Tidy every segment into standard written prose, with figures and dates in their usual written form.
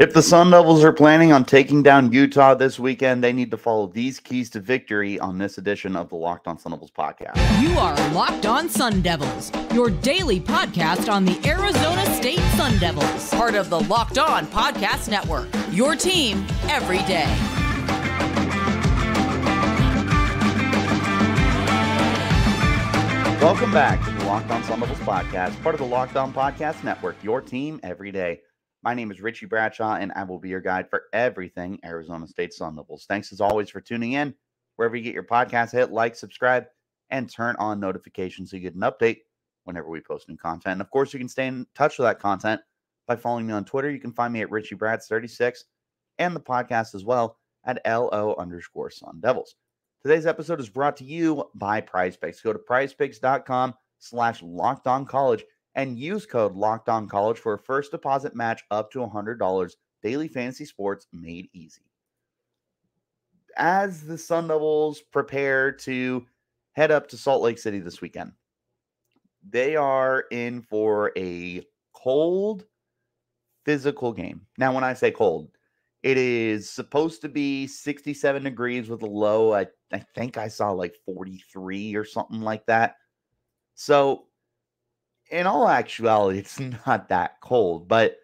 If the Sun Devils are planning on taking down Utah this weekend, they need to follow these keys to victory on this edition of the Locked On Sun Devils podcast. You are Locked On Sun Devils, your daily podcast on the Arizona State Sun Devils, part of the Locked On Podcast Network, your team every day. Welcome back to the Locked On Sun Devils podcast, part of the Locked On Podcast Network, your team every day. My name is Richie Bradshaw, and I will be your guide for everything Arizona State Sun Devils. Thanks, as always, for tuning in. Wherever you get your podcast, hit like, subscribe, and turn on notifications so you get an update whenever we post new content. And, of course, you can stay in touch with that content by following me on Twitter. You can find me at RichieBrads36 and the podcast as well at LO_Sun Devils. Today's episode is brought to you by PrizePicks. Go to prizepicks.com/LockedOnCollege and use code LockedOnCollege for a first deposit match up to $100. Daily fantasy sports made easy. As the Sun Devils prepare to head up to Salt Lake City this weekend, they are in for a cold, physical game. Now, when I say cold, it is supposed to be 67 degrees with a low. I think I saw like 43 or something like that. So, in all actuality, it's not that cold, but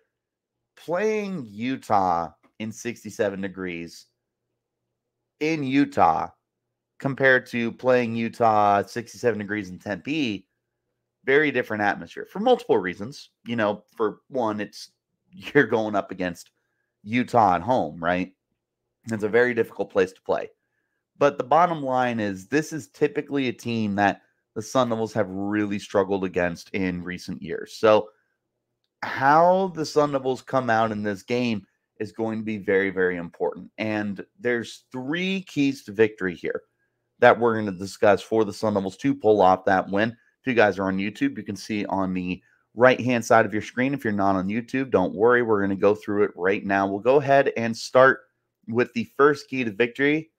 playing Utah in 67 degrees in Utah compared to playing Utah 67 degrees in Tempe, very different atmosphere for multiple reasons. You know, for one, you're going up against Utah at home, right? It's a very difficult place to play. But the bottom line is this is typically a team that the Sun Devils have really struggled against in recent years. So how the Sun Devils come out in this game is going to be very, very important. And there's three keys to victory here that we're going to discuss for the Sun Devils to pull off that win. If you guys are on YouTube, you can see on the right-hand side of your screen. If you're not on YouTube, don't worry. We're going to go through it right now. We'll go ahead and start with the first key to victory.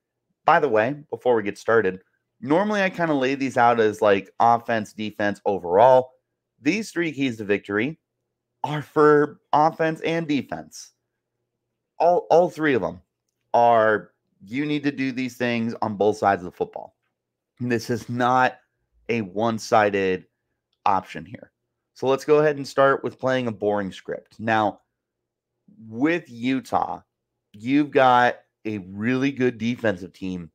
By the way, before we get started, normally I kind of lay these out as like offense, defense, overall. These three keys to victory are for offense and defense. All three of them are, you need to do these things on both sides of the football. This is not a one-sided option here. So let's go ahead and start with playing a boring script. Now, with Utah, you've got a really good defensive team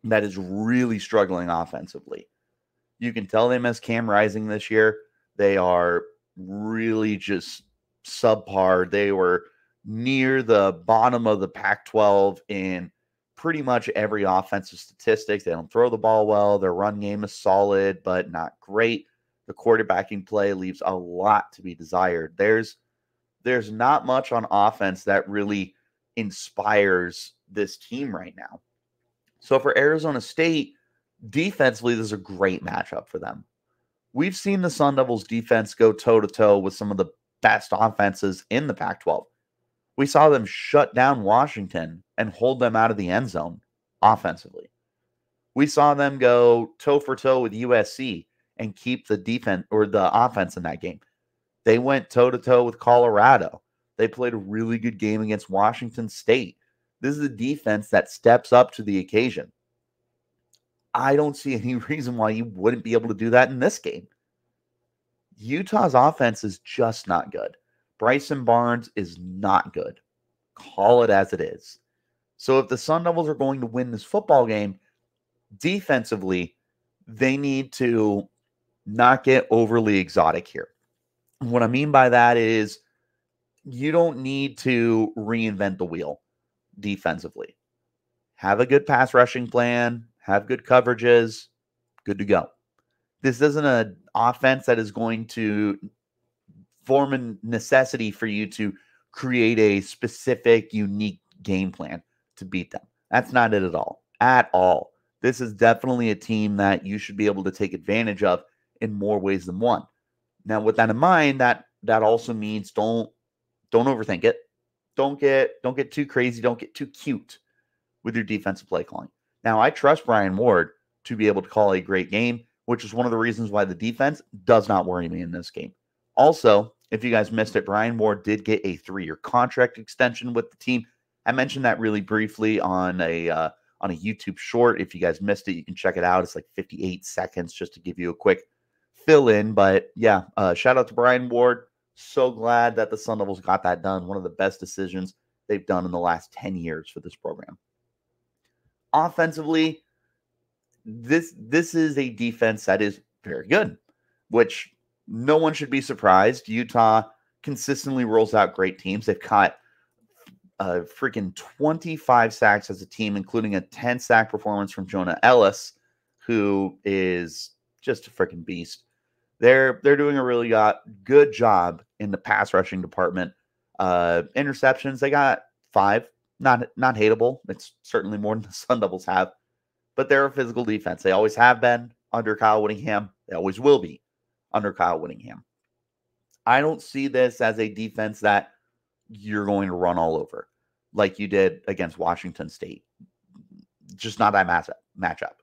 that is really struggling offensively. You can tell they miss Cam Rising this year. They are really just subpar. They were near the bottom of the Pac-12 in pretty much every offensive statistics. They don't throw the ball well. Their run game is solid, but not great. The quarterbacking play leaves a lot to be desired. There's not much on offense that really inspires this team right now. So for Arizona State, defensively, this is a great matchup for them. We've seen the Sun Devils defense go toe-to-toe with some of the best offenses in the Pac-12. We saw them shut down Washington and hold them out of the end zone offensively. We saw them go toe-for-toe with USC and keep the defense or the offense in that game. They went toe-to-toe with Colorado. They played a really good game against Washington State. This is a defense that steps up to the occasion. I don't see any reason why you wouldn't be able to do that in this game. Utah's offense is just not good. Bryson Barnes is not good. Call it as it is. So if the Sun Devils are going to win this football game, defensively, they need to not get overly exotic here. What I mean by that is you don't need to reinvent the wheel defensively. Have a good pass rushing plan, have good coverages, good to go. This isn't an offense that is going to form a necessity for you to create a specific, unique game plan to beat them. That's not it at all. At all. This is definitely a team that you should be able to take advantage of in more ways than one. Now, with that in mind, that also means don't overthink it. Don't get too crazy. Don't get too cute with your defensive play calling. Now, I trust Brian Ward to be able to call a great game, which is one of the reasons why the defense does not worry me in this game. Also, If you guys missed it, Brian Ward did get a 3-year contract extension with the team. I mentioned that really briefly on a YouTube short. If you guys missed it, you can check it out. It's like 58 seconds just to give you a quick fill in. But yeah, shout out to Brian Ward. So glad that the Sun Devils got that done. One of the best decisions they've done in the last 10 years for this program. Offensively, this is a defense that is very good, which no one should be surprised. Utah consistently rolls out great teams. They've caught freaking 25 sacks as a team, including a 10-sack performance from Jonah Ellis, who is just a freaking beast. They're doing a really good job in the pass rushing department. Interceptions, they got 5. Not hateable. It's certainly more than the Sun Devils have. But they're a physical defense. They always have been under Kyle Whittingham. They always will be under Kyle Whittingham. I don't see this as a defense that you're going to run all over like you did against Washington State. Just not that matchup.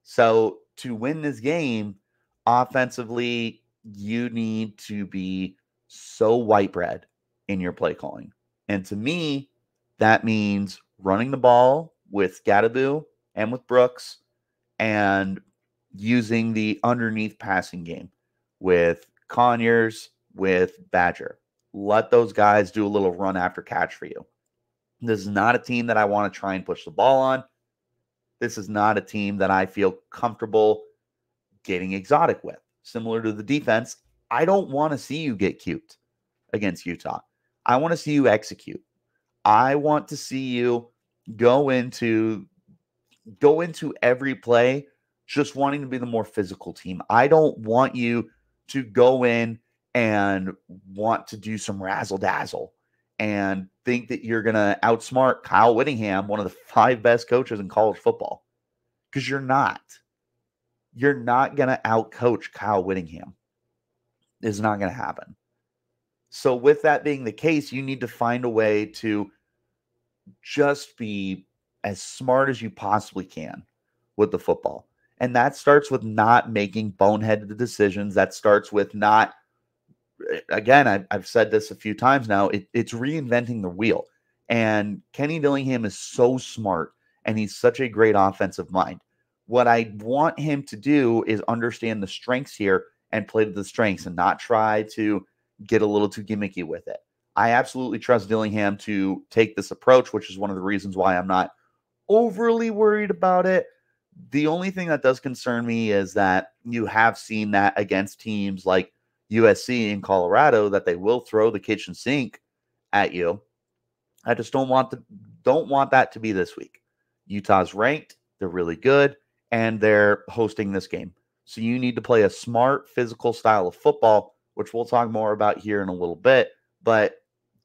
So to win this game, offensively, you need to be so white bread in your play calling. And to me, that means running the ball with Gadaboo and with Brooks, and using the underneath passing game with Conyers, with Badger. Let those guys do a little run after catch for you. This is not a team that I want to try and push the ball on. This is not a team that I feel comfortable getting exotic with. Similar to the defense, I don't want to see you get cute against Utah. I want to see you execute. I want to see you go into every play just wanting to be the more physical team. I don't want you to go in and want to do some razzle-dazzle and think that you're going to outsmart Kyle Whittingham, one of the 5 best coaches in college football, because you're not. You're not going to outcoach Kyle Whittingham. It's not going to happen. So with that being the case, you need to find a way to just be as smart as you possibly can with the football. And that starts with not making boneheaded decisions. That starts with not, again, I've said this a few times now, it's reinventing the wheel. And Kenny Dillingham is so smart, and he's such a great offensive mind. What I want him to do is understand the strengths here and play to the strengths and not try to get a little too gimmicky with it. I absolutely trust Dillingham to take this approach, which is one of the reasons why I'm not overly worried about it. The only thing that does concern me is that you have seen that against teams like USC and Colorado, that they will throw the kitchen sink at you. I just don't want that to be this week. Utah's ranked, they're really good, and they're hosting this game. So you need to play a smart, physical style of football, which we'll talk more about here in a little bit. But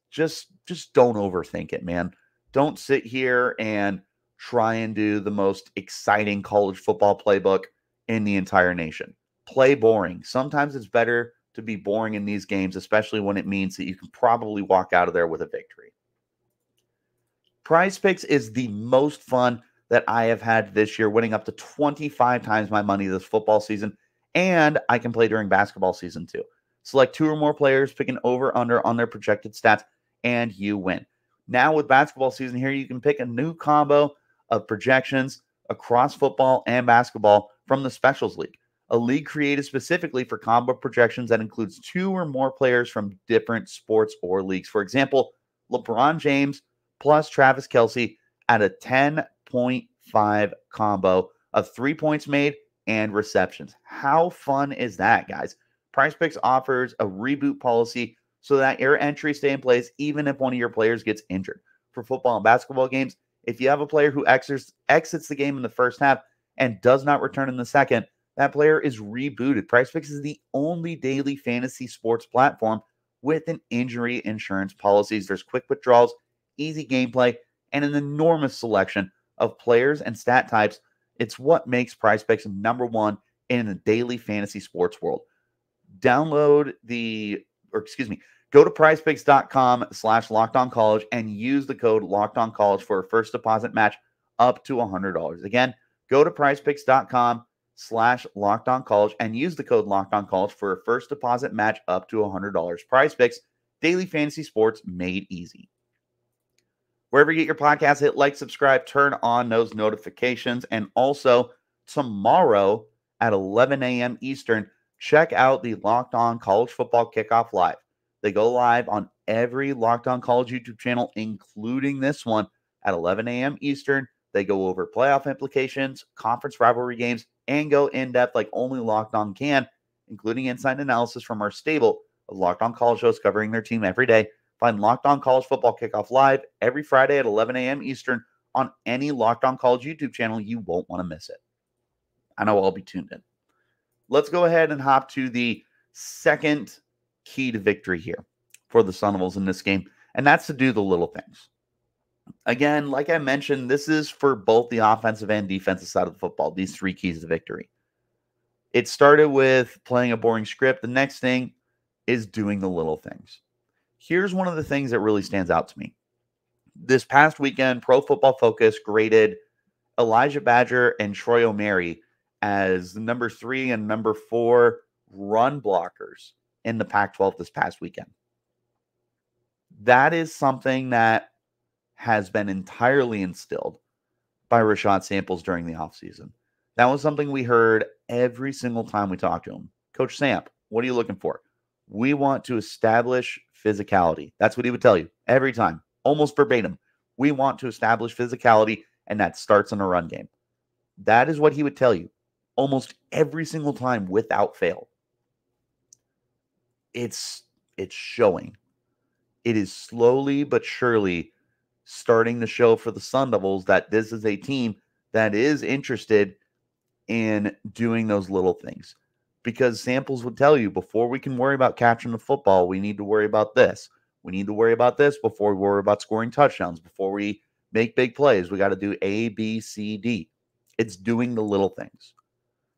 just don't overthink it, man. Don't sit here and try and do the most exciting college football playbook in the entire nation. Play boring. Sometimes it's better to be boring in these games, especially when it means that you can probably walk out of there with a victory. Prize Picks is the most fun that I have had this year, winning up to 25 times my money this football season, and I can play during basketball season too. Select 2 or more players, pick an over-under on their projected stats, and you win. Now with basketball season here, you can pick a new combo of projections across football and basketball from the Specials League, a league created specifically for combo projections that includes 2 or more players from different sports or leagues. For example, LeBron James plus Travis Kelce at a 10.5 combo of 3 points made and receptions. How fun is that, guys? PrizePicks offers a reboot policy so that your entries stay in place even if one of your players gets injured. For football and basketball games, if you have a player who exits the game in the first half and does not return in the second, that player is rebooted. PrizePicks is the only daily fantasy sports platform with an injury insurance policies. There's quick withdrawals, easy gameplay, and an enormous selection of players and stat types. It's what makes PrizePicks number one in the daily fantasy sports world. Go to prizepicks.com/lockedoncollege and use the code lockedoncollege for a first deposit match up to $100. Again, go to prizepicks.com PrizePicks.com/LockedOnCollege and use the code LockedOnCollege for a first deposit match up to $100. PrizePicks, daily fantasy sports made easy. Wherever you get your podcast, hit like, subscribe, turn on those notifications. And also tomorrow at 11 a.m. Eastern, check out the Locked On College Football Kickoff Live. They go live on every Locked On College YouTube channel, including this one at 11 a.m. Eastern. They go over playoff implications, conference rivalry games, and go in-depth like only Locked On can, including inside analysis from our stable of Locked On College hosts covering their team every day. Find Locked On College Football Kickoff Live every Friday at 11 a.m. Eastern on any Locked On College YouTube channel. You won't want to miss it. I know I'll be tuned in. Let's go ahead and hop to the second key to victory here for the Sun Devils in this game, and that's to do the little things. Again, like I mentioned, this is for both the offensive and defensive side of the football, these three keys to victory. It started with playing a boring script. The next thing is doing the little things. Here's one of the things that really stands out to me. This past weekend, Pro Football Focus graded Elijah Badger and Troy O'Mary as the number 3 and number 4 run blockers in the Pac-12 this past weekend. That is something that has been entirely instilled by Rashad Samples during the offseason. That was something we heard every single time we talked to him. Coach Samp, what are you looking for? We want to establish physicality. That's what he would tell you every time, almost verbatim. We want to establish physicality, and that starts in a run game. That is what he would tell you almost every single time without fail. It's showing. It is slowly but surely starting to show for the Sun Devils that this is a team that is interested in doing those little things. Because Samples would tell you, before we can worry about catching the football, we need to worry about this. We need to worry about this before we worry about scoring touchdowns. Before we make big plays, we got to do A, B, C, D. It's doing the little things.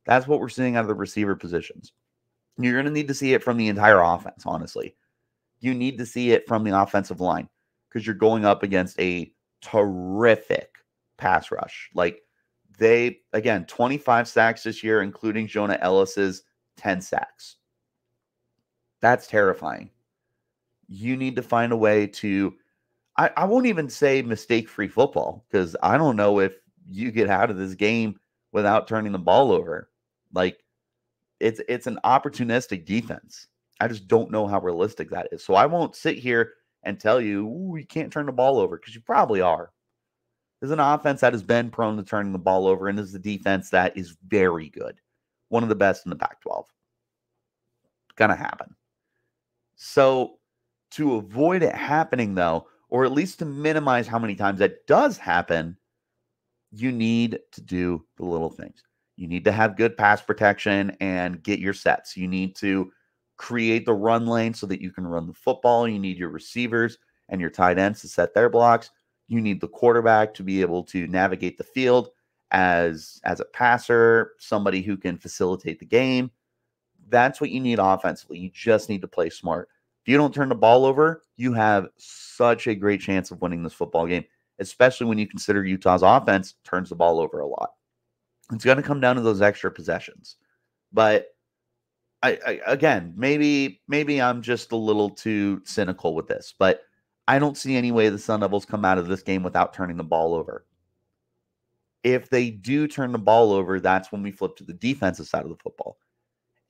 That's what we're seeing out of the receiver positions. You're going to need to see it from the entire offense, honestly. You need to see it from the offensive line because you're going up against a terrific pass rush. Like, they, again, 25 sacks this year, including Jonah Ellis's 10 sacks. That's terrifying. You need to find a way to, I won't even say mistake-free football, because I don't know if you get out of this game without turning the ball over. Like, it's an opportunistic defense. I just don't know how realistic that is. So I won't sit here and tell you, you can't turn the ball over, because you probably are. There's an offense that has been prone to turning the ball over, and this is a defense that is very good. One of the best in the Pac-12. Gonna happen. So to avoid it happening, though, or at least to minimize how many times that does happen, you need to do the little things. You need to have good pass protection and get your sets. You need to create the run lane so that you can run the football. You need your receivers and your tight ends to set their blocks. You need the quarterback to be able to navigate the field as a passer, somebody who can facilitate the game. That's what you need offensively. You just need to play smart. If you don't turn the ball over, you have such a great chance of winning this football game, especially when you consider Utah's offense turns the ball over a lot. It's going to come down to those extra possessions. But I again, maybe I'm just a little too cynical with this, but I don't see any way the Sun Devils come out of this game without turning the ball over. If they do turn the ball over, that's when we flip to the defensive side of the football.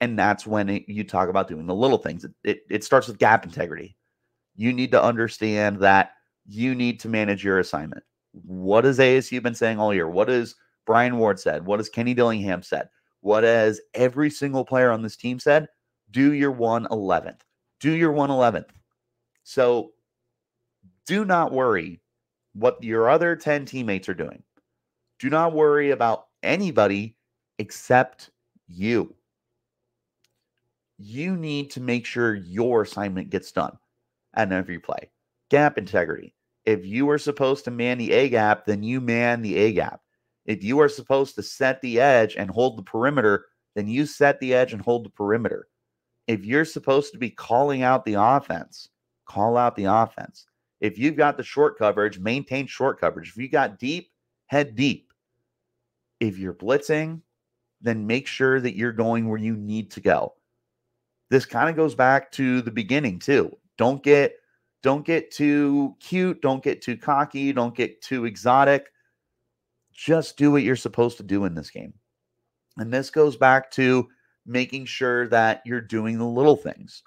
And that's when you talk about doing the little things. It starts with gap integrity. You need to understand that you need to manage your assignment. What has ASU been saying all year? What has Brian Ward said? What has Kenny Dillingham said? What has every single player on this team said? Do your 1/11th. Do your 1/11th. So do not worry what your other 10 teammates are doing. Do not worry about anybody except you. You need to make sure your assignment gets done at every play. Gap integrity. If you are supposed to man the A gap, then you man the A gap. If you are supposed to set the edge and hold the perimeter, then you set the edge and hold the perimeter. If you're supposed to be calling out the offense, call out the offense. If you've got the short coverage, maintain short coverage. If you got deep, head deep. If you're blitzing, then make sure that you're going where you need to go. This kind of goes back to the beginning too. Don't get too cute, don't get too cocky, don't get too exotic. Just do what you're supposed to do in this game. And this goes back to making sure that you're doing the little things.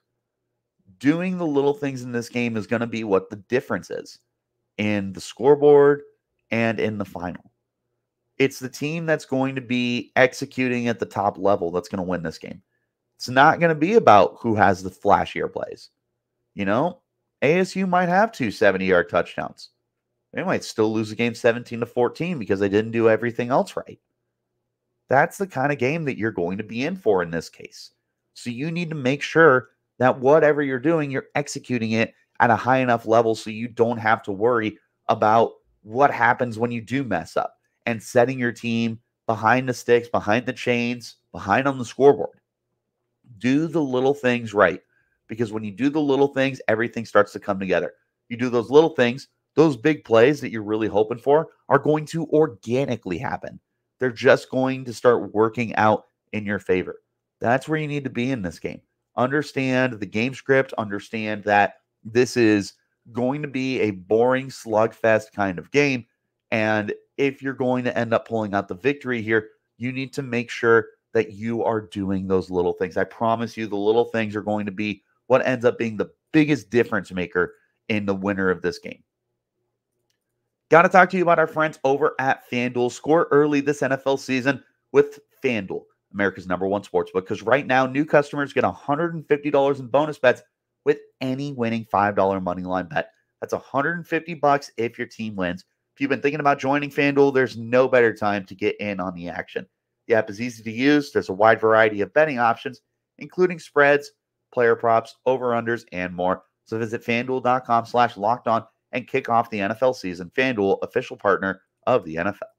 Doing the little things in this game is going to be what the difference is in the scoreboard and in the final. It's the team that's going to be executing at the top level that's going to win this game. It's not going to be about who has the flashier plays. You know, ASU might have 2 70-yard touchdowns. They might still lose the game 17-14 because they didn't do everything else right. That's the kind of game that you're going to be in for in this case. So you need to make sure that whatever you're doing, you're executing it at a high enough level so you don't have to worry about what happens when you do mess up, and setting your team behind the sticks, behind the chains, behind on the scoreboard. Do the little things right, because when you do the little things, everything starts to come together. You do those little things, those big plays that you're really hoping for are going to organically happen. They're just going to start working out in your favor. That's where you need to be in this game. Understand the game script. Understand that this is going to be a boring slugfest kind of game. And if you're going to end up pulling out the victory here, you need to make sure that you are doing those little things. I promise you, the little things are going to be what ends up being the biggest difference maker in the winner of this game. Got to talk to you about our friends over at FanDuel. Score early this NFL season with FanDuel, America's #1 sportsbook, because right now new customers get $150 in bonus bets with any winning $5 money line bet. That's $150 if your team wins. If you've been thinking about joining FanDuel, there's no better time to get in on the action. The app is easy to use. There's a wide variety of betting options, including spreads, player props, over-unders, and more. So visit FanDuel.com/lockedon and kick off the NFL season. FanDuel, official partner of the NFL.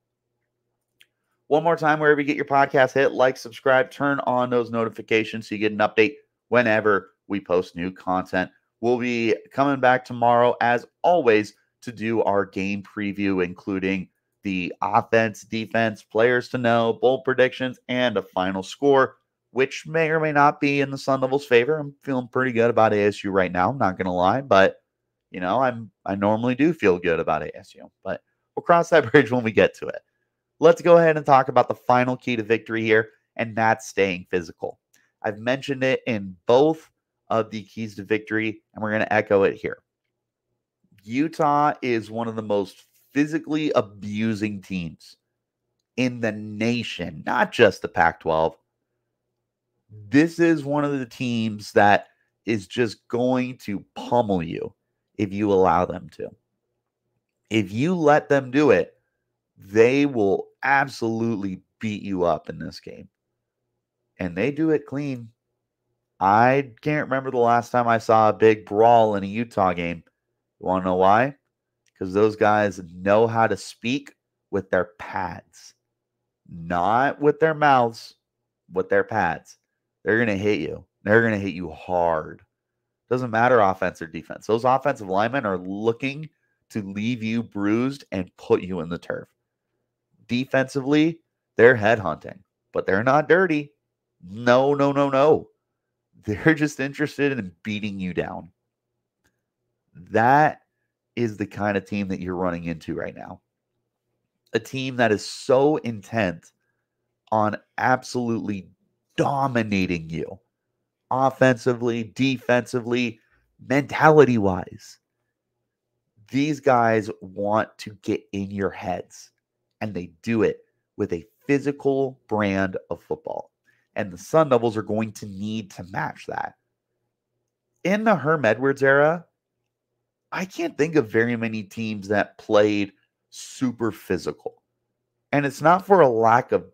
One more time, wherever you get your podcast, hit like, subscribe, turn on those notifications so you get an update whenever we post new content. We'll be coming back tomorrow, as always, to do our game preview, including the offense, defense, players to know, bold predictions, and a final score, which may or may not be in the Sun Devils' favor. I'm feeling pretty good about ASU right now, I'm not going to lie, but you know, I normally do feel good about ASU, but we'll cross that bridge when we get to it. Let's go ahead and talk about the final key to victory here, and that's staying physical. I've mentioned it in both of the keys to victory, and we're going to echo it here. Utah is one of the most physically abusing teams in the nation, not just the Pac-12. This is one of the teams that is just going to pummel you if you allow them to. If you let them do it, they will absolutely beat you up in this game. And they do it clean. I can't remember the last time I saw a big brawl in a Utah game. You want to know why? Because those guys know how to speak with their pads. Not with their mouths, with their pads. They're going to hit you. They're going to hit you hard. Doesn't matter offense or defense. Those offensive linemen are looking to leave you bruised and put you in the turf. Defensively, they're headhunting, but they're not dirty. No. They're just interested in beating you down. That is the kind of team that you're running into right now. A team that is so intent on absolutely dominating you. Offensively, defensively, mentality-wise. These guys want to get in your heads, and they do it with a physical brand of football. And the Sun Devils are going to need to match that. In the Herm Edwards era, I can't think of very many teams that played super physical. And it's not for a lack of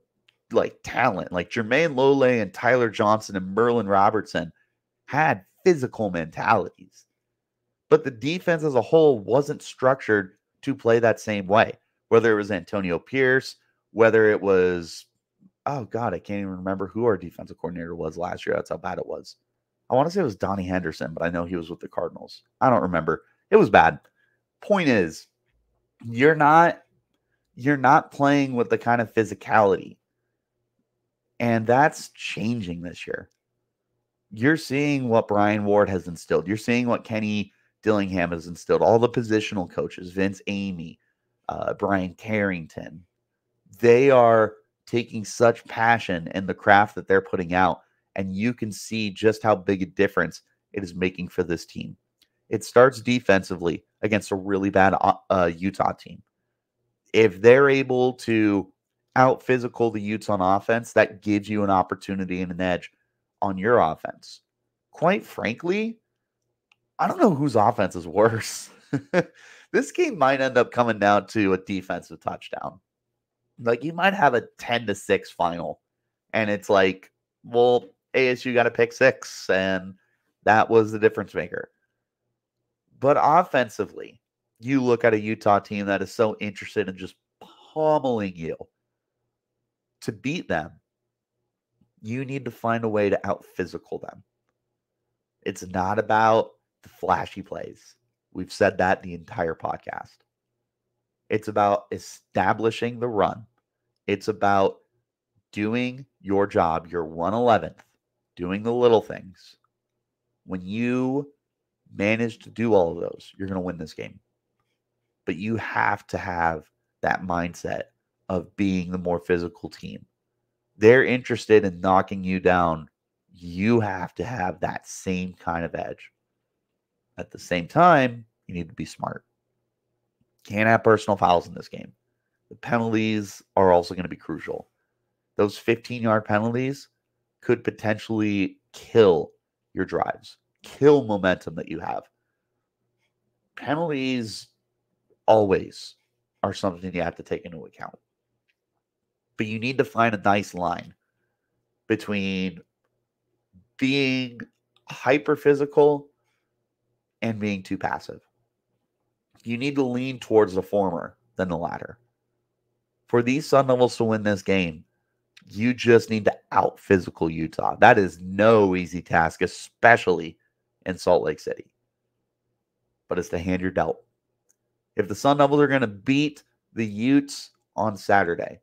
talent. Like Jermaine Lole and Tyler Johnson and Merlin Robertson had physical mentalities. But the defense as a whole wasn't structured to play that same way. Whether it was Antonio Pierce, whether it was, oh God, I can't even remember who our defensive coordinator was last year. That's how bad it was. I want to say it was Donnie Henderson, but I know he was with the Cardinals. I don't remember. It was bad. Point is, you're not playing with the kind of physicality And that's changing this year. You're seeing what Brian Ward has instilled. You're seeing what Kenny Dillingham has instilled. All the positional coaches, Vince Amy, Brian Carrington, they are taking such passion in the craft that they're putting out. And you can see just how big a difference it is making for this team. It starts defensively against a really bad Utah team. If they're able to out physical the Utes on offense, that gives you an opportunity and an edge on your offense. Quite frankly, I don't know whose offense is worse. This game might end up coming down to a defensive touchdown. Like, you might have a 10-6 final, and it's like, well, ASU got a pick 6, and that was the difference maker. But offensively, you look at a Utah team that is so interested in just pummeling you. To beat them, you need to find a way to out-physical them. It's not about the flashy plays. We've said that the entire podcast. It's about establishing the run. It's about doing your job, your 111th, doing the little things. When you manage to do all of those, you're going to win this game. But you have to have that mindset of being the more physical team. They're interested in knocking you down. You have to have that same kind of edge. At the same time, you need to be smart. Can't have personal fouls in this game. The penalties are also going to be crucial. Those 15-yard penalties could potentially kill your drives, kill momentum that you have. Penalties always are something you have to take into account. But you need to find a nice line between being hyper physical and being too passive. You need to lean towards the former than the latter. For these Sun Devils to win this game, you just need to out physical Utah. That is no easy task, especially in Salt Lake City. But it's the hand you're dealt. If the Sun Devils are going to beat the Utes on Saturday,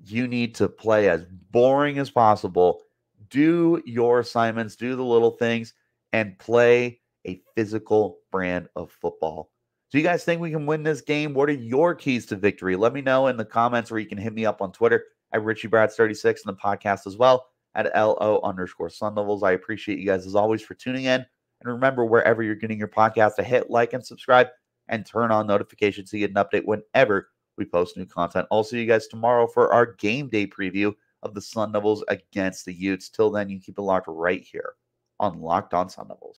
you need to play as boring as possible, do your assignments, do the little things, and play a physical brand of football. Do you guys think we can win this game? What are your keys to victory? Let me know in the comments, or you can hit me up on Twitter at Richie Bradshaw36 and the podcast as well at LO_Sun Devils. I appreciate you guys as always for tuning in. And remember, wherever you're getting your podcast, to hit like and subscribe and turn on notifications so you get an update whenever we post new content. I'll see you guys tomorrow for our game day preview of the Sun Devils against the Utes. Till then, you keep it locked right here on Locked On Sun Devils.